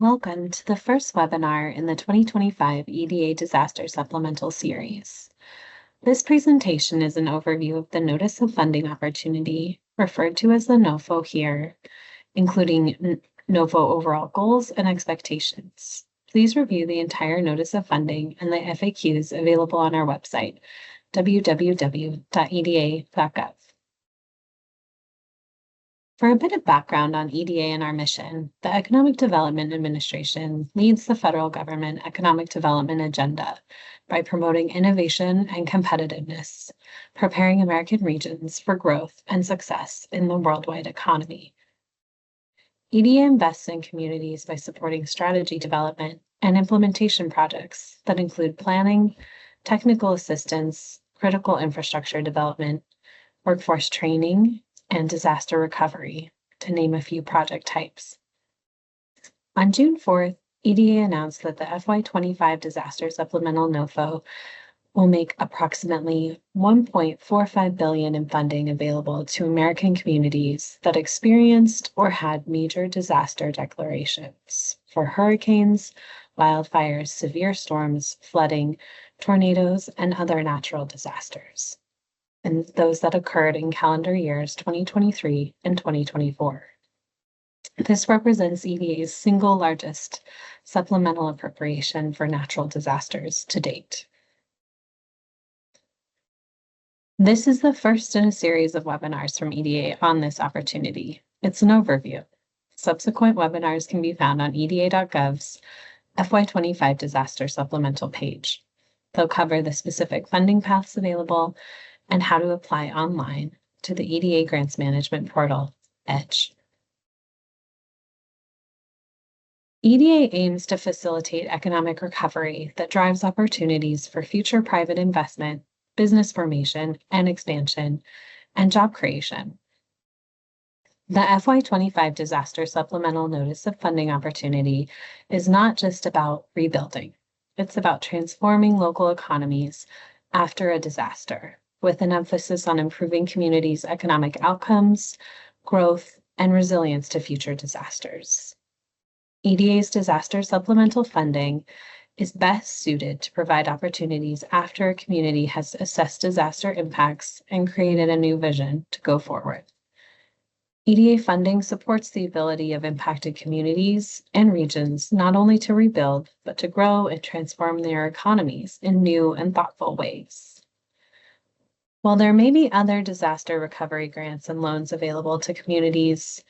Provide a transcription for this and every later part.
Welcome to the first webinar in the 2025 EDA Disaster Supplemental Series. This presentation is an overview of the Notice of Funding Opportunity, referred to as the NOFO here, including NOFO overall goals and expectations. Please review the entire Notice of Funding and the FAQs available on our website, www.eda.gov. For a bit of background on EDA and our mission, the Economic Development Administration leads the federal government economic development agenda by promoting innovation and competitiveness, preparing American regions for growth and success in the worldwide economy. EDA invests in communities by supporting strategy development and implementation projects that include planning, technical assistance, critical infrastructure development, workforce training, and disaster recovery, to name a few project types. On June 4th, EDA announced that the FY25 Disaster Supplemental NOFO will make approximately $1.45 billion in funding available to American communities that experienced or had major disaster declarations for hurricanes, wildfires, severe storms, flooding, tornadoes, and other natural disasters, and those that occurred in calendar years 2023 and 2024. This represents EDA's single largest supplemental appropriation for natural disasters to date. This is the first in a series of webinars from EDA on this opportunity. It's an overview. Subsequent webinars can be found on eda.gov's FY25 Disaster Supplemental page. They'll cover the specific funding paths available and how to apply online to the EDA Grants Management Portal, EDGE. EDA aims to facilitate economic recovery that drives opportunities for future private investment, business formation and expansion, and job creation. The FY25 Disaster Supplemental Notice of Funding Opportunity is not just about rebuilding. It's about transforming local economies after a disaster, with an emphasis on improving communities' economic outcomes, growth, and resilience to future disasters. EDA's disaster supplemental funding is best suited to provide opportunities after a community has assessed disaster impacts and created a new vision to go forward. EDA funding supports the ability of impacted communities and regions not only to rebuild, but to grow and transform their economies in new and thoughtful ways. While there may be other disaster recovery grants and loans available to communities,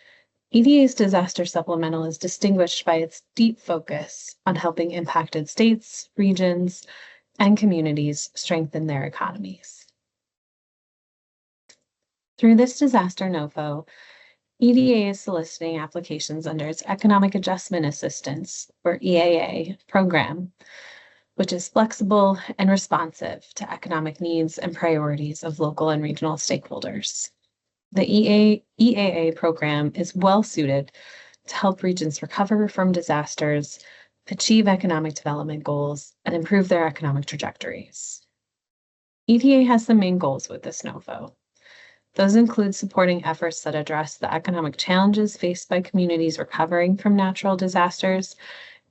EDA's Disaster Supplemental is distinguished by its deep focus on helping impacted states, regions, and communities strengthen their economies. Through this disaster NOFO, EDA is soliciting applications under its Economic Adjustment Assistance, or EAA, program, which is flexible and responsive to economic needs and priorities of local and regional stakeholders. The EAA program is well suited to help regions recover from disasters, achieve economic development goals, and improve their economic trajectories. EDA has some main goals with this NOFO. Those include supporting efforts that address the economic challenges faced by communities recovering from natural disasters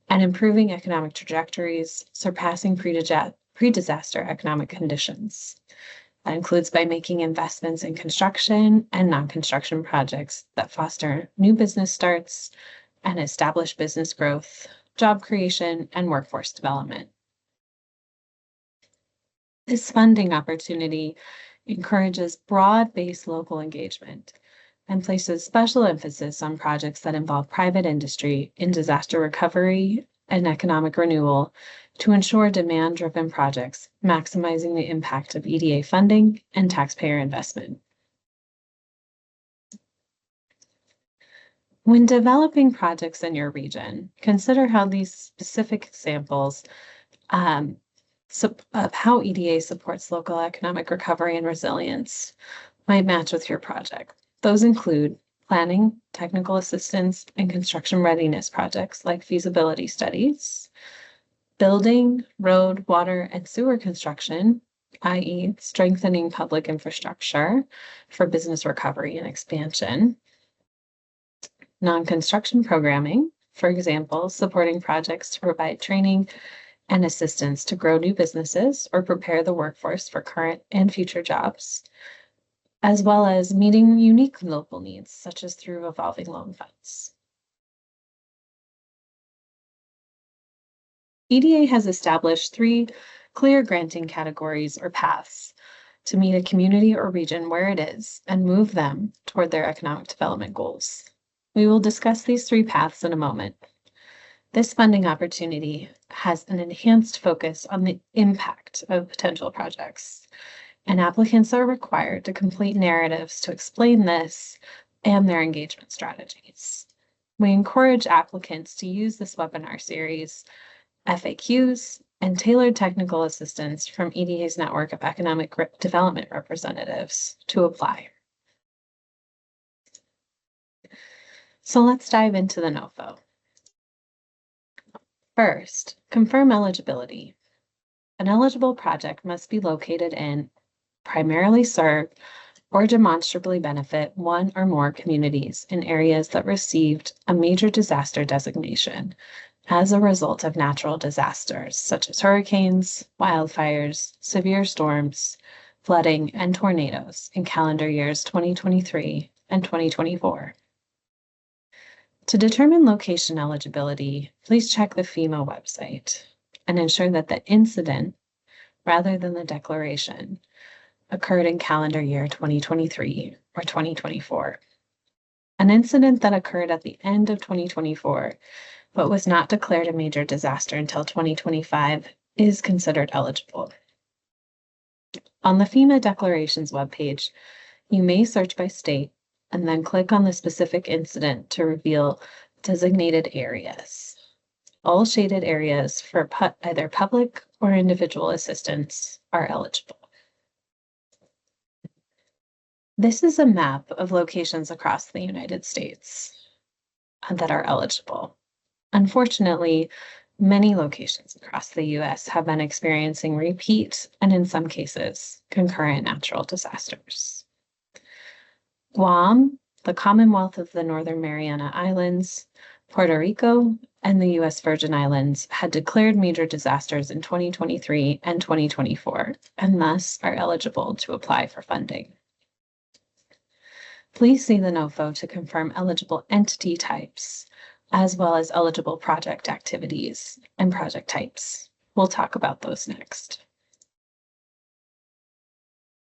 and improving economic trajectories, surpassing pre-disaster economic conditions. That includes by making investments in construction and non-construction projects that foster new business starts and establish business growth, job creation, and workforce development. This funding opportunity encourages broad-based local engagement and places special emphasis on projects that involve private industry in disaster recovery and economic renewal to ensure demand-driven projects, maximizing the impact of EDA funding and taxpayer investment. When developing projects in your region, consider how these specific examples of how EDA supports local economic recovery and resilience might match with your project. Those include planning, technical assistance, and construction readiness projects like feasibility studies, building, road, water, and sewer construction, i.e. strengthening public infrastructure for business recovery and expansion, non-construction programming, For example, supporting projects to provide training and assistance to grow new businesses or prepare the workforce for current and future jobs, as well as meeting unique local needs, such as through revolving loan funds. EDA has established 3 clear granting categories or paths to meet a community or region where it is and move them toward their economic development goals. We will discuss these 3 paths in a moment. This funding opportunity has an enhanced focus on the impact of potential projects, and applicants are required to complete narratives to explain this and their engagement strategies. We encourage applicants to use this webinar series, FAQs, and tailored technical assistance from EDA's network of economic development representatives to apply. So let's dive into the NOFO. First, confirm eligibility. An eligible project must be located in, primarily serve, or demonstrably benefit one or more communities in areas that received a major disaster designation as a result of natural disasters such as hurricanes, wildfires, severe storms, flooding, and tornadoes in calendar years 2023 and 2024. To determine location eligibility, please check the FEMA website and ensure that the incident, rather than the declaration, occurred in calendar year 2023 or 2024. An incident that occurred at the end of 2024 but was not declared a major disaster until 2025 is considered eligible. On the FEMA declarations webpage, you may search by state and then click on the specific incident to reveal designated areas. All shaded areas for either public or individual assistance are eligible. This is a map of locations across the United States that are eligible. Unfortunately, many locations across the U.S. have been experiencing repeat and, in some cases, concurrent natural disasters. Guam, the Commonwealth of the Northern Mariana Islands, Puerto Rico, and the U.S. Virgin Islands had declared major disasters in 2023 and 2024, and thus are eligible to apply for funding. Please see the NOFO to confirm eligible entity types, as well as eligible project activities and project types. We'll talk about those next.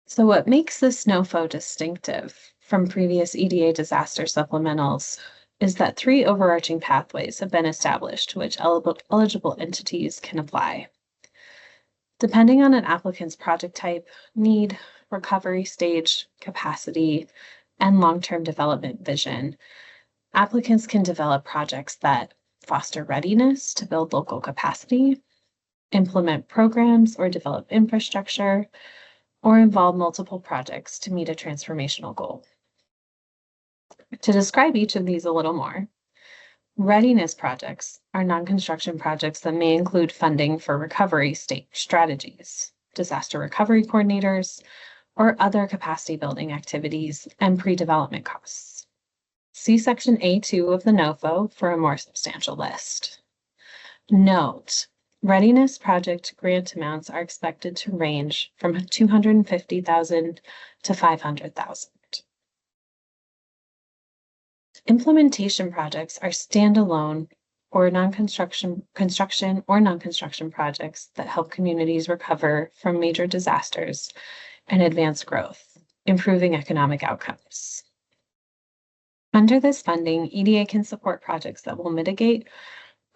So what makes this NOFO distinctive from previous EDA disaster supplementals is that 3 overarching pathways have been established to which eligible entities can apply. Depending on an applicant's project type, need, recovery stage, capacity, and long-term development vision, applicants can develop projects that foster readiness to build local capacity, implement programs or develop infrastructure, or involve multiple projects to meet a transformational goal. To describe each of these a little more, readiness projects are non-construction projects that may include funding for recovery stage strategies, disaster recovery coordinators, or other capacity building activities and pre-development costs. See Section A2 of the NOFO for a more substantial list. Note, readiness project grant amounts are expected to range from $250,000 to $500,000. Implementation projects are standalone or construction or non-construction projects that help communities recover from major disasters and advance growth, improving economic outcomes. Under this funding, EDA can support projects that will mitigate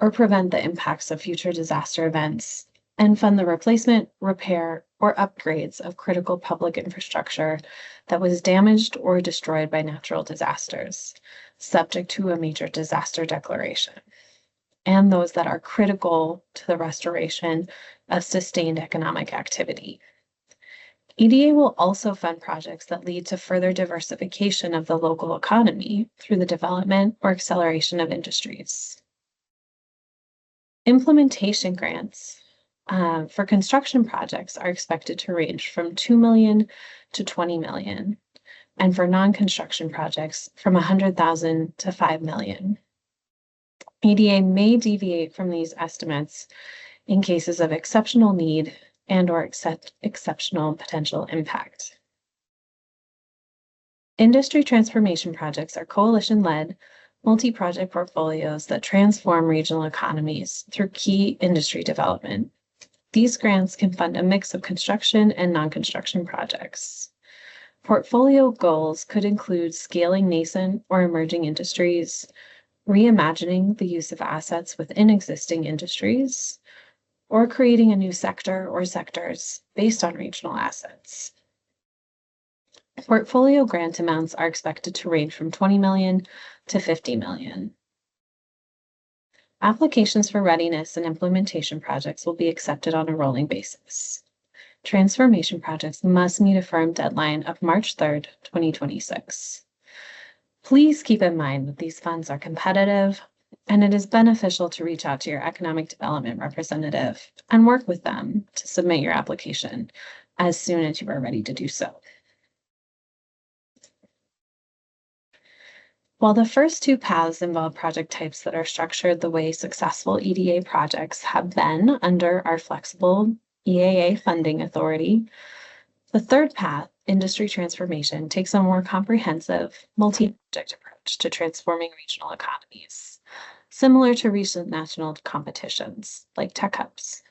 or prevent the impacts of future disaster events and fund the replacement, repair, or upgrades of critical public infrastructure that was damaged or destroyed by natural disasters, subject to a major disaster declaration, and those that are critical to the restoration of sustained economic activity. EDA will also fund projects that lead to further diversification of the local economy through the development or acceleration of industries. Implementation grants for construction projects are expected to range from $2 million to $20 million, and for non-construction projects from $100,000 to $5 million. EDA may deviate from these estimates in cases of exceptional need and/or exceptional potential impact. Industry transformation projects are coalition-led, multi-project portfolios that transform regional economies through key industry development. These grants can fund a mix of construction and non-construction projects. Portfolio goals could include scaling nascent or emerging industries, reimagining the use of assets within existing industries, or creating a new sector or sectors based on regional assets. Portfolio grant amounts are expected to range from $20 million to $50 million. Applications for readiness and implementation projects will be accepted on a rolling basis. Transformation projects must meet a firm deadline of March 3rd, 2026. Please keep in mind that these funds are competitive, and it is beneficial to reach out to your economic development representative and work with them to submit your application as soon as you are ready to do so. While the first two paths involve project types that are structured the way successful EDA projects have been under our flexible EAA funding authority, the third path, industry transformation, takes a more comprehensive, multi-project approach to transforming regional economies, similar to recent national competitions like Tech Hubs.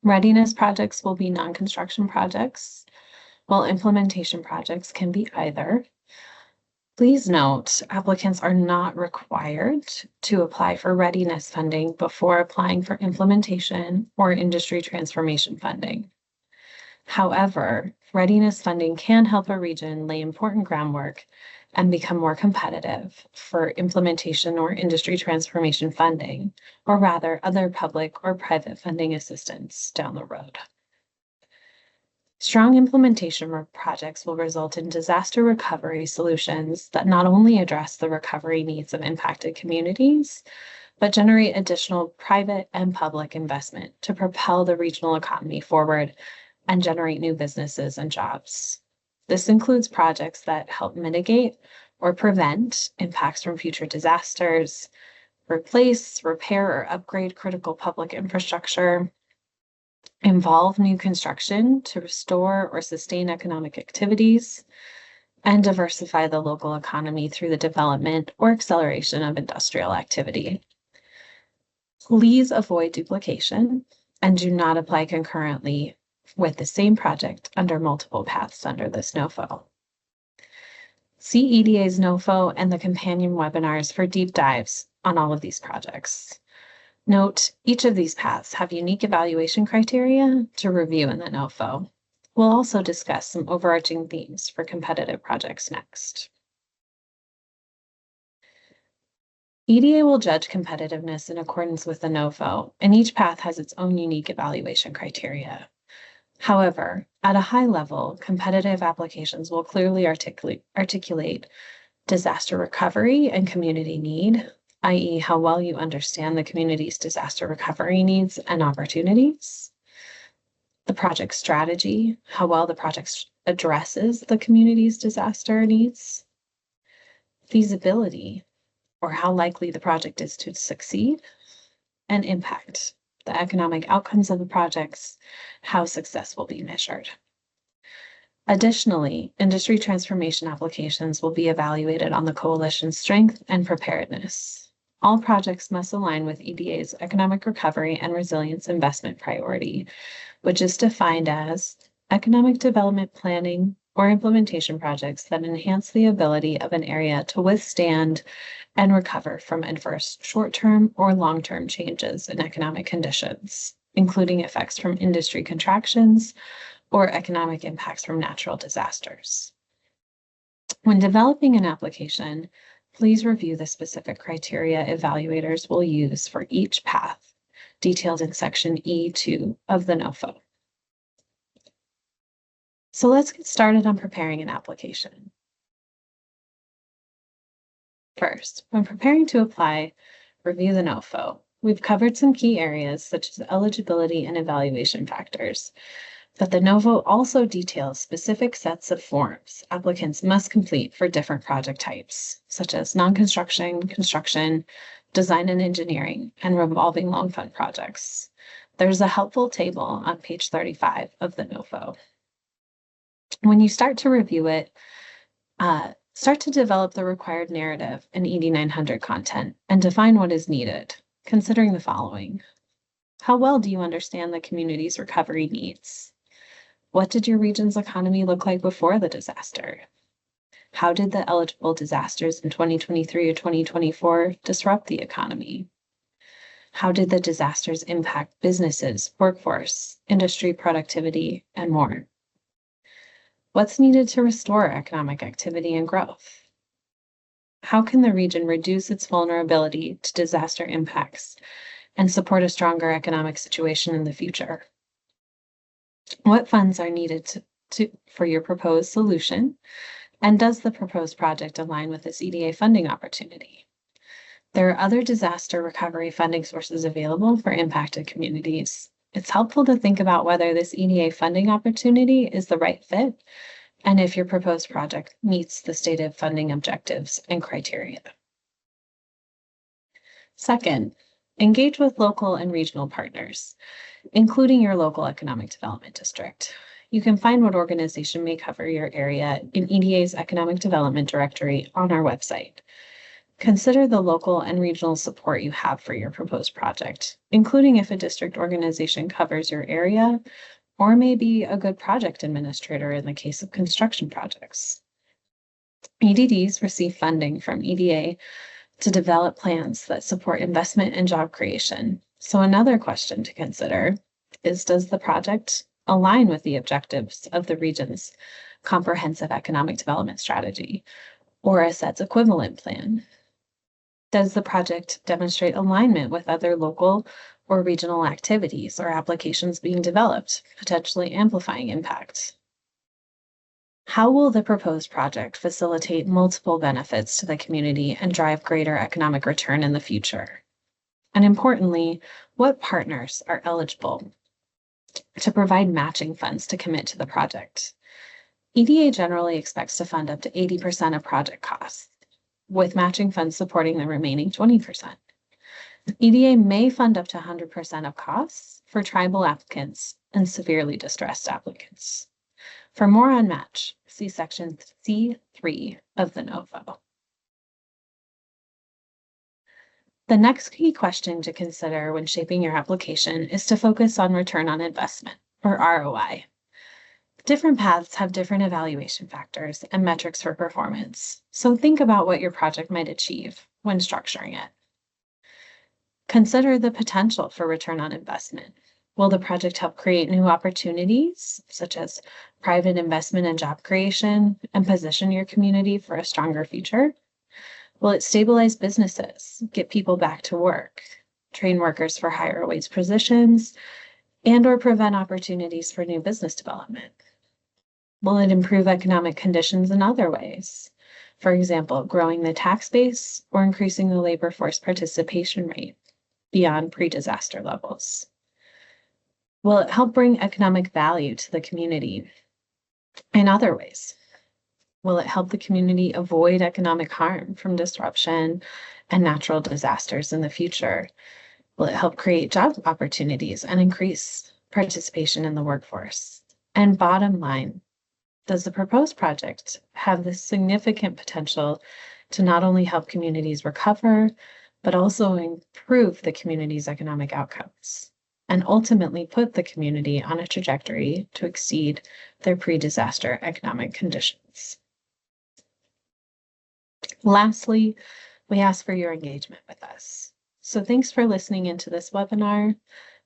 Readiness projects will be non-construction projects, while implementation projects can be either. Please note, applicants are not required to apply for readiness funding before applying for implementation or industry transformation funding. However, readiness funding can help a region lay important groundwork and become more competitive for implementation or industry transformation funding, or rather other public or private funding assistance down the road. Strong implementation projects will result in disaster recovery solutions that not only address the recovery needs of impacted communities, but generate additional private and public investment to propel the regional economy forward and generate new businesses and jobs. This includes projects that help mitigate or prevent impacts from future disasters, replace, repair, or upgrade critical public infrastructure, involve new construction to restore or sustain economic activities, and diversify the local economy through the development or acceleration of industrial activity. Please avoid duplication and do not apply concurrently with the same project under multiple paths under this NOFO. See EDA's NOFO and the companion webinars for deep dives on all of these projects. Note, each of these paths have unique evaluation criteria to review in the NOFO. We'll also discuss some overarching themes for competitive projects next. EDA will judge competitiveness in accordance with the NOFO, and each path has its own unique evaluation criteria. However, at a high level, competitive applications will clearly articulate disaster recovery and community need, i.e., how well you understand the community's disaster recovery needs and opportunities. The project strategy, how well the project addresses the community's disaster needs. Feasibility, or how likely the project is to succeed. And impact, the economic outcomes of the projects, how success will be measured. Additionally, industry transformation applications will be evaluated on the coalition's strength and preparedness. All projects must align with EDA's economic recovery and resilience investment priority, which is defined as economic development planning or implementation projects that enhance the ability of an area to withstand and recover from adverse short-term or long-term changes in economic conditions, including effects from industry contractions or economic impacts from natural disasters. When developing an application, please review the specific criteria evaluators will use for each path, detailed in section E2 of the NOFO. So let's get started on preparing an application. First, when preparing to apply, review the NOFO. We've covered some key areas such as eligibility and evaluation factors. But the NOVO also details specific sets of forms applicants must complete for different project types, such as non-construction, construction, design and engineering, and revolving loan fund projects. There's a helpful table on page 35 of the NOVO. When you start to review it, start to develop the required narrative and ED 900 content and define what is needed, considering the following. How well do you understand the community's recovery needs? What did your region's economy look like before the disaster? How did the eligible disasters in 2023 or 2024 disrupt the economy? How did the disasters impact businesses, workforce, industry productivity, and more? What's needed to restore economic activity and growth? How can the region reduce its vulnerability to disaster impacts and support a stronger economic situation in the future? What funds are needed for your proposed solution? And does the proposed project align with this EDA funding opportunity? There are other disaster recovery funding sources available for impacted communities. It's helpful to think about whether this EDA funding opportunity is the right fit and if your proposed project meets the stated funding objectives and criteria. Second, engage with local and regional partners, including your local economic development district. You can find what organization may cover your area in EDA's Economic Development Directory on our website. Consider the local and regional support you have for your proposed project, including if a district organization covers your area or may be a good project administrator in the case of construction projects. EDDs receive funding from EDA to develop plans that support investment and job creation. So another question to consider is, does the project align with the objectives of the region's comprehensive economic development strategy or a SETS equivalent plan? Does the project demonstrate alignment with other local or regional activities or applications being developed, potentially amplifying impact? How will the proposed project facilitate multiple benefits to the community and drive greater economic return in the future? And importantly, what partners are eligible to provide matching funds to commit to the project? EDA generally expects to fund up to 80% of project costs, with matching funds supporting the remaining 20%. EDA may fund up to 100% of costs for tribal applicants and severely distressed applicants. For more on match, see section C3 of the NOVO. The next key question to consider when shaping your application is to focus on return on investment, or ROI. Different paths have different evaluation factors and metrics for performance, so think about what your project might achieve when structuring it. Consider the potential for return on investment. Will the project help create new opportunities, such as private investment and job creation, and position your community for a stronger future? Will it stabilize businesses, get people back to work, train workers for higher wage positions, and/or prevent opportunities for new business development? Will it improve economic conditions in other ways? For example, growing the tax base or increasing the labor force participation rate beyond pre-disaster levels? Will it help bring economic value to the community in other ways? Will it help the community avoid economic harm from disruption and natural disasters in the future? Will it help create job opportunities and increase participation in the workforce? And bottom line, does the proposed project have the significant potential to not only help communities recover, but also improve the community's economic outcomes, and ultimately put the community on a trajectory to exceed their pre-disaster economic conditions? Lastly, we ask for your engagement with us. So thanks for listening into this webinar,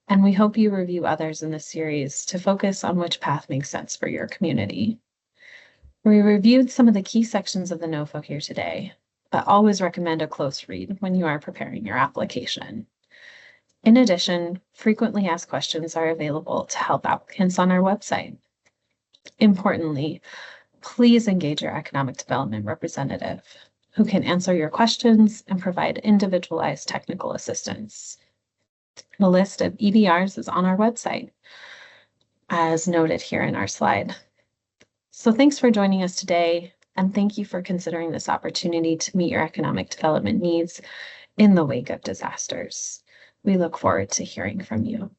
and we hope you review others in this series to focus on which path makes sense for your community. We reviewed some of the key sections of the NOFO here today, but always recommend a close read when you are preparing your application. In addition, frequently asked questions are available to help applicants on our website. Importantly, please engage your economic development representative, who can answer your questions and provide individualized technical assistance. The list of EDRs is on our website. as noted here in our slide. So thanks for joining us today, and thank you for considering this opportunity to meet your economic development needs in the wake of disasters. We look forward to hearing from you.